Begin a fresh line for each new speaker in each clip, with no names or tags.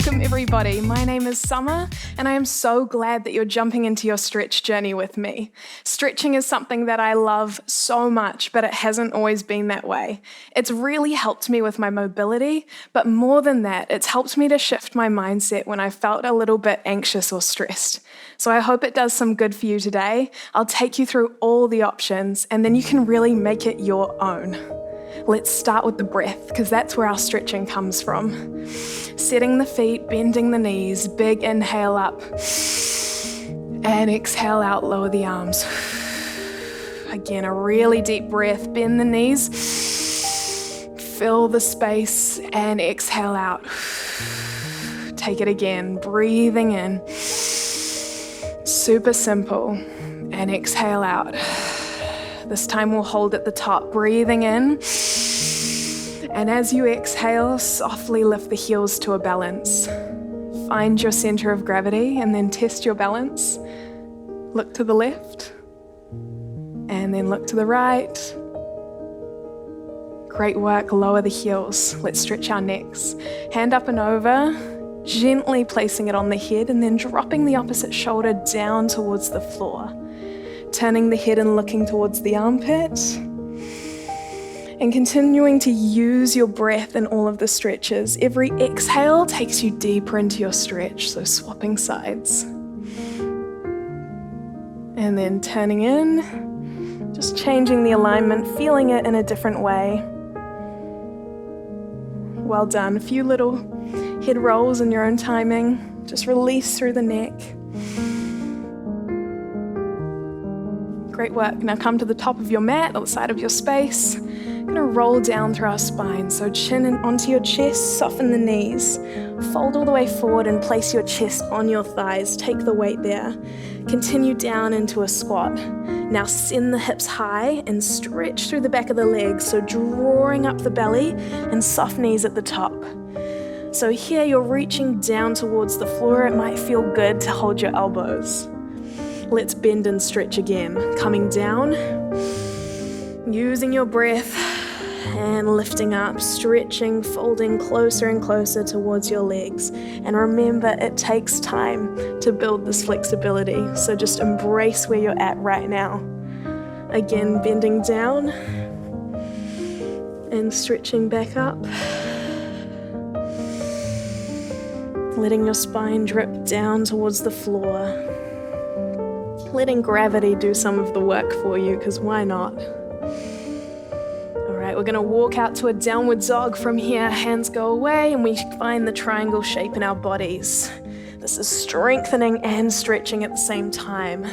Welcome everybody, my name is Summer and I am so glad that you're jumping into your stretch journey with me. Stretching is something that I love so much, but it hasn't always been that way. It's really helped me with my mobility, but more than that, it's helped me to shift my mindset when I felt a little bit anxious or stressed. So I hope it does some good for you today. I'll take you through all the options and then you can really make it your own. Let's start with the breath, because that's where our stretching comes from. Setting the feet, bending the knees, big inhale up, and exhale out, lower the arms. Again, a really deep breath, bend the knees, fill the space, and exhale out. Take it again, breathing in. Super simple, and exhale out. This time we'll hold at the top, breathing in. And as you exhale, softly lift the heels to a balance. Find your center of gravity and then test your balance. Look to the left and then look to the right. Great work, lower the heels. Let's stretch our necks. Hand up and over, gently placing it on the head and then dropping the opposite shoulder down towards the floor. Turning the head and looking towards the armpit. And continuing to use your breath in all of the stretches. Every exhale takes you deeper into your stretch, so swapping sides. And then turning in, just changing the alignment, feeling it in a different way. Well done. A few little head rolls in your own timing. Just release through the neck. Great work. Now come to the top of your mat, or the side of your space. Going to roll down through our spine. So chin onto your chest, soften the knees. Fold all the way forward and place your chest on your thighs. Take the weight there. Continue down into a squat. Now send the hips high and stretch through the back of the legs. So drawing up the belly and soft knees at the top. So here you're reaching down towards the floor. It might feel good to hold your elbows. Let's bend and stretch again. Coming down, using your breath and lifting up, stretching, folding closer and closer towards your legs. And remember, it takes time to build this flexibility. So just embrace where you're at right now. Again, bending down and stretching back up. Letting your spine drip down towards the floor. Letting gravity do some of the work for you, because why not? All right, we're going to walk out to a downward dog from here. Hands go away and we find the triangle shape in our bodies. This is strengthening and stretching at the same time.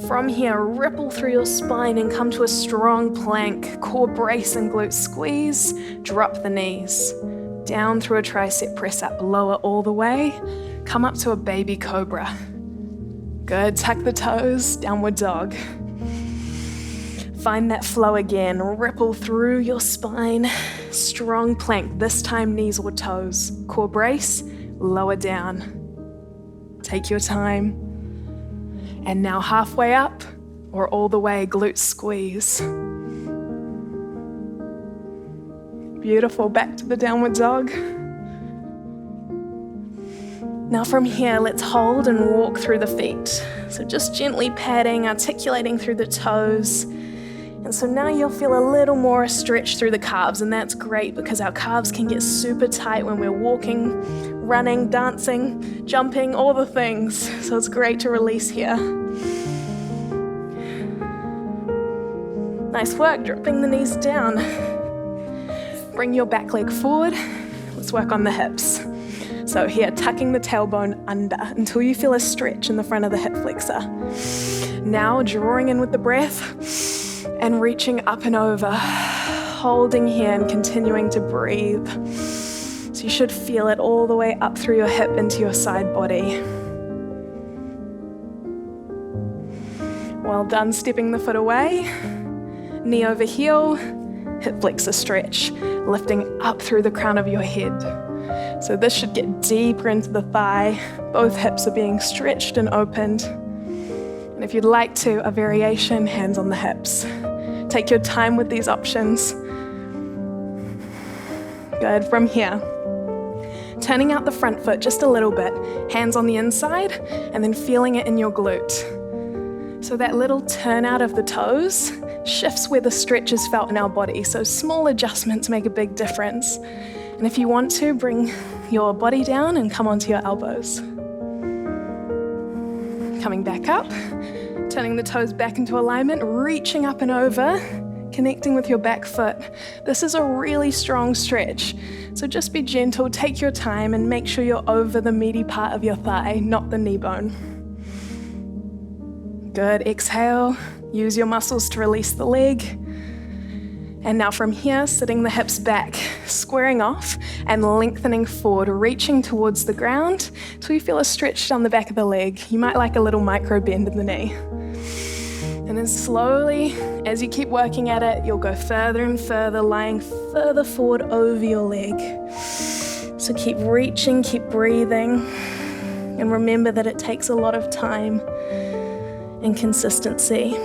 From here, ripple through your spine and come to a strong plank. Core brace and glute squeeze. Drop the knees. Down through a tricep press up, lower all the way. Come up to a baby cobra. Good, tuck the toes, downward dog. Find that flow again, ripple through your spine. Strong plank, this time knees or toes. Core brace, lower down. Take your time. And now halfway up or all the way, glute squeeze. Beautiful, back to the downward dog. Now from here, let's hold and walk through the feet. So just gently patting, articulating through the toes. And so now you'll feel a little more stretch through the calves, and that's great because our calves can get super tight when we're walking, running, dancing, jumping, all the things. So it's great to release here. Nice work, dropping the knees down. Bring your back leg forward. Let's work on the hips. So here, tucking the tailbone under until you feel a stretch in the front of the hip flexor. Now drawing in with the breath and reaching up and over, holding here and continuing to breathe. So you should feel it all the way up through your hip into your side body. Well done, stepping the foot away, knee over heel, hip flexor stretch, lifting up through the crown of your head. So this should get deeper into the thigh. Both hips are being stretched and opened. And if you'd like to, a variation, hands on the hips. Take your time with these options. Good, from here, turning out the front foot just a little bit, hands on the inside, and then feeling it in your glute. So that little turn out of the toes shifts where the stretch is felt in our body. So small adjustments make a big difference. And if you want to, bring your body down and come onto your elbows. Coming back up, turning the toes back into alignment, reaching up and over, connecting with your back foot. This is a really strong stretch. So just be gentle, take your time, and make sure you're over the meaty part of your thigh, not the knee bone. Good, exhale, use your muscles to release the leg. And now from here, sitting the hips back, squaring off and lengthening forward, reaching towards the ground till you feel a stretch down the back of the leg. You might like a little micro bend in the knee. And then slowly, as you keep working at it, you'll go further and further, lying further forward over your leg. So keep reaching, keep breathing, and remember that it takes a lot of time and consistency.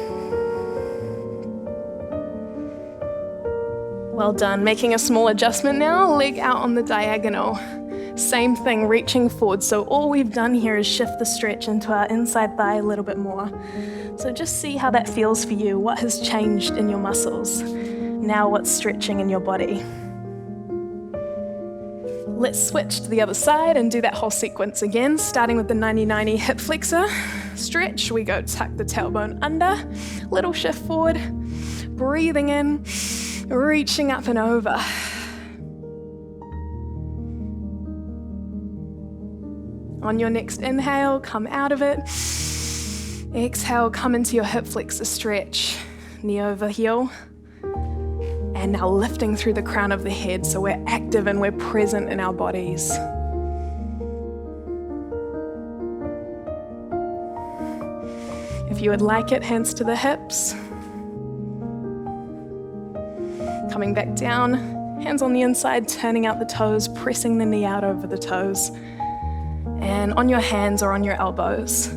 Well done. Making a small adjustment now, leg out on the diagonal. Same thing, reaching forward. So all we've done here is shift the stretch into our inside thigh a little bit more. So just see how that feels for you. What has changed in your muscles? Now what's stretching in your body? Let's switch to the other side and do that whole sequence again, starting with the 90-90 hip flexor stretch. We go tuck the tailbone under, little shift forward, breathing in, reaching up and over. On your next inhale, come out of it. Exhale, come into your hip flexor stretch. Knee over heel. And now lifting through the crown of the head, so we're active and we're present in our bodies. If you would like it, hands to the hips. Coming back down, hands on the inside, turning out the toes, pressing the knee out over the toes. And on your hands or on your elbows,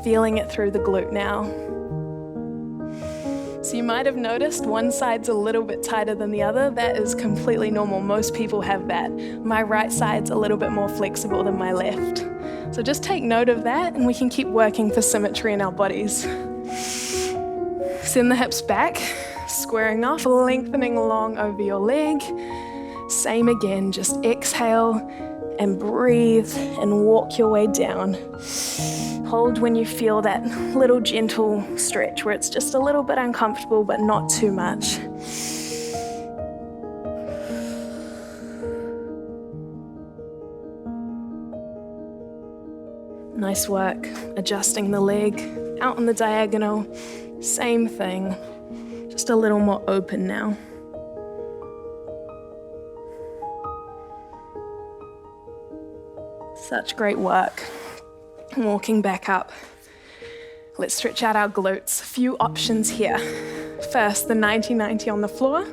feeling it through the glute now. So you might have noticed one side's a little bit tighter than the other. That is completely normal. Most people have that. My right side's a little bit more flexible than my left. So just take note of that and we can keep working for symmetry in our bodies. Send the hips back, squaring off, lengthening along over your leg. Same again, just exhale and breathe and walk your way down. Hold when you feel that little gentle stretch where it's just a little bit uncomfortable but not too much. Nice work. Adjusting the leg out on the diagonal. Same thing, just a little more open now. Such great work. Walking back up. Let's stretch out our glutes. A few options here. First, the 90-90 on the floor.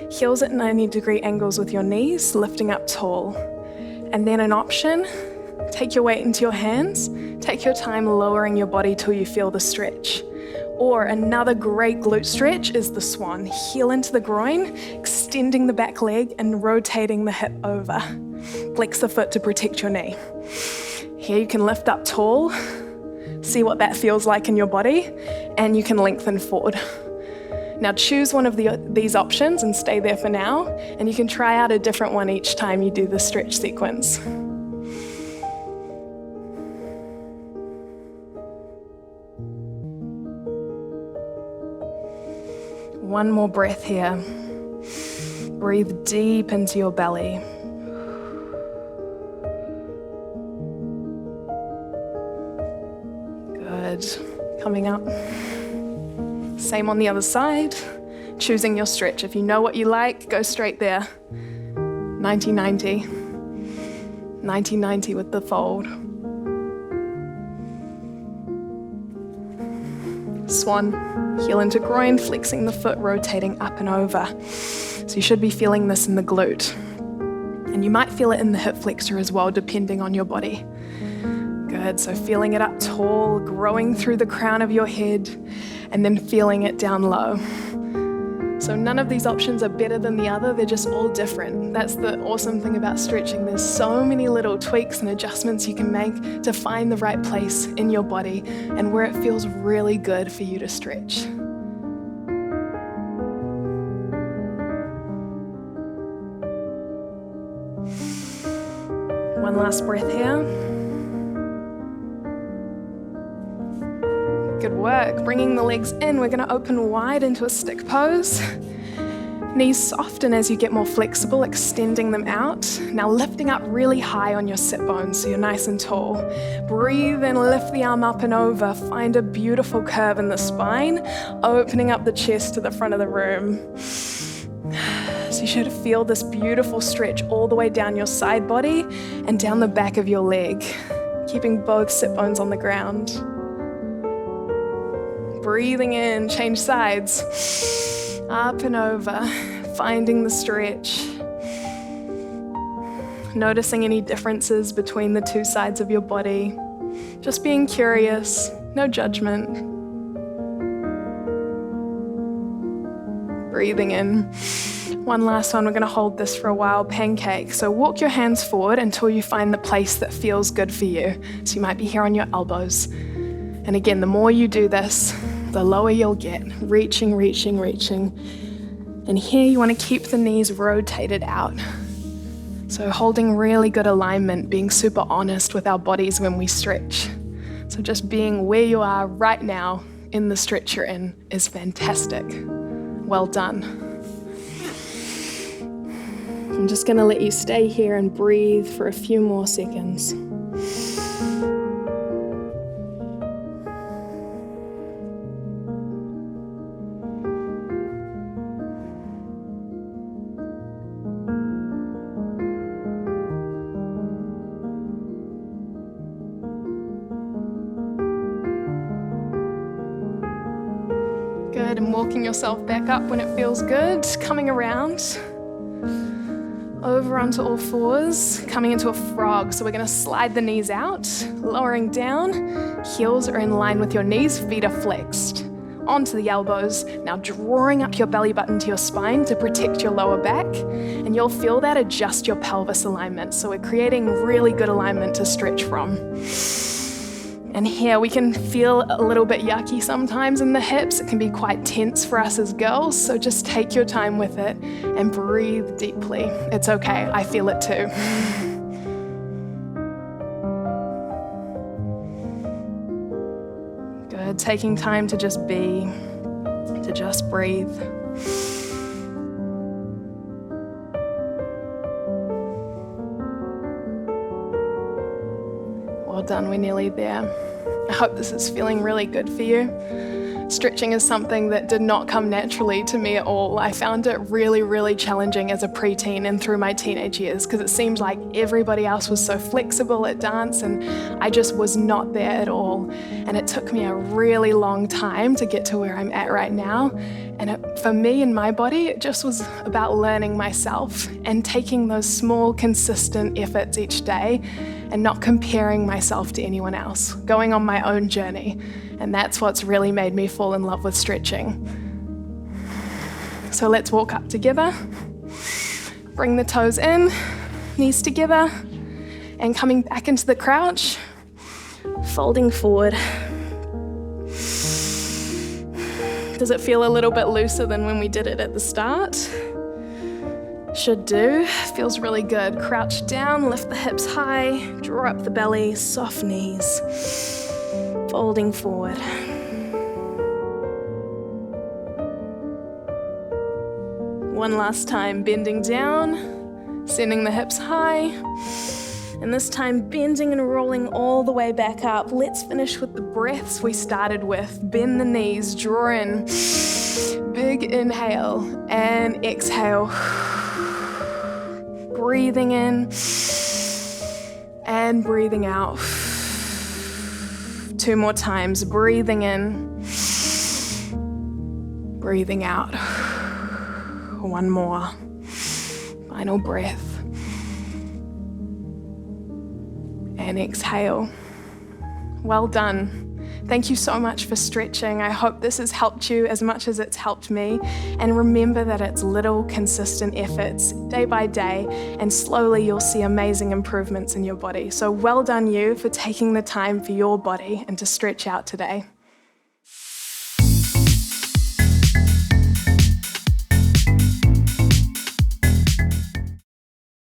Heels at 90-degree angles with your knees, lifting up tall. And then an option, take your weight into your hands. Take your time lowering your body till you feel the stretch. Or another great glute stretch is the swan. Heel into the groin, extending the back leg and rotating the hip over. Flex the foot to protect your knee. Here you can lift up tall, see what that feels like in your body, and you can lengthen forward. Now choose one of these options and stay there for now, and you can try out a different one each time you do the stretch sequence. One more breath here. Breathe deep into your belly. Good. Coming up. Same on the other side. Choosing your stretch. If you know what you like, go straight there. 90-90. 90-90 with the fold. Swan, heel into groin, flexing the foot, rotating up and over. So you should be feeling this in the glute. And you might feel it in the hip flexor as well, depending on your body. Good, so feeling it up tall, growing through the crown of your head, and then feeling it down low. So none of these options are better than the other, they're just all different. That's the awesome thing about stretching. There's so many little tweaks and adjustments you can make to find the right place in your body and where it feels really good for you to stretch. One last breath here. Good work. Bringing the legs in, we're going to open wide into a stick pose. Knees soften as you get more flexible, extending them out. Now lifting up really high on your sit bones so you're nice and tall. Breathe in, lift the arm up and over. Find a beautiful curve in the spine, opening up the chest to the front of the room. So you should feel this beautiful stretch all the way down your side body and down the back of your leg, keeping both sit bones on the ground. Breathing in, change sides, up and over, finding the stretch. Noticing any differences between the two sides of your body. Just being curious, no judgment. Breathing in. One last one, we're going to hold this for a while, pancake. So walk your hands forward until you find the place that feels good for you. So you might be here on your elbows. And again, the more you do this, the lower you'll get, reaching. And here you want to keep the knees rotated out. So holding really good alignment, being super honest with our bodies when we stretch. So just being where you are right now in the stretch you're in is fantastic. Well done. I'm just going to let you stay here and breathe for a few more seconds. Good, and walking yourself back up when it feels good, coming around, over onto all fours, coming into a frog. So we're going to slide the knees out, lowering down, heels are in line with your knees, feet are flexed, onto the elbows. Now drawing up your belly button to your spine to protect your lower back, and you'll feel that adjust your pelvis alignment. So we're creating really good alignment to stretch from. And here we can feel a little bit yucky sometimes in the hips. It can be quite tense for us as girls, so just take your time with it and breathe deeply. It's okay, I feel it too. Good, taking time to just be, to just breathe. Well done, we're nearly there. I hope this is feeling really good for you. Stretching is something that did not come naturally to me at all. I found it really challenging as a preteen and through my teenage years because it seemed like everybody else was so flexible at dance and I just was not there at all. And it took me a really long time to get to where I'm at right now. And for me and my body, it just was about learning myself and taking those small, consistent efforts each day and not comparing myself to anyone else, going on my own journey. And that's what's really made me fall in love with stretching. So let's walk up together. Bring the toes in, knees together, and coming back into the crouch, folding forward. Does it feel a little bit looser than when we did it at the start? Should do. Feels really good. Crouch down, lift the hips high, draw up the belly, soft knees. Folding forward. One last time, bending down, sending the hips high. And this time, bending and rolling all the way back up. Let's finish with the breaths we started with. Bend the knees, draw in. Big inhale and exhale. Breathing in and breathing out. 2 more times. Breathing in, breathing out. 1 more. Final breath. And exhale. Well done. Thank you so much for stretching. I hope this has helped you as much as it's helped me. And remember that it's little consistent efforts day by day, and slowly you'll see amazing improvements in your body. So well done you for taking the time for your body and to stretch out today.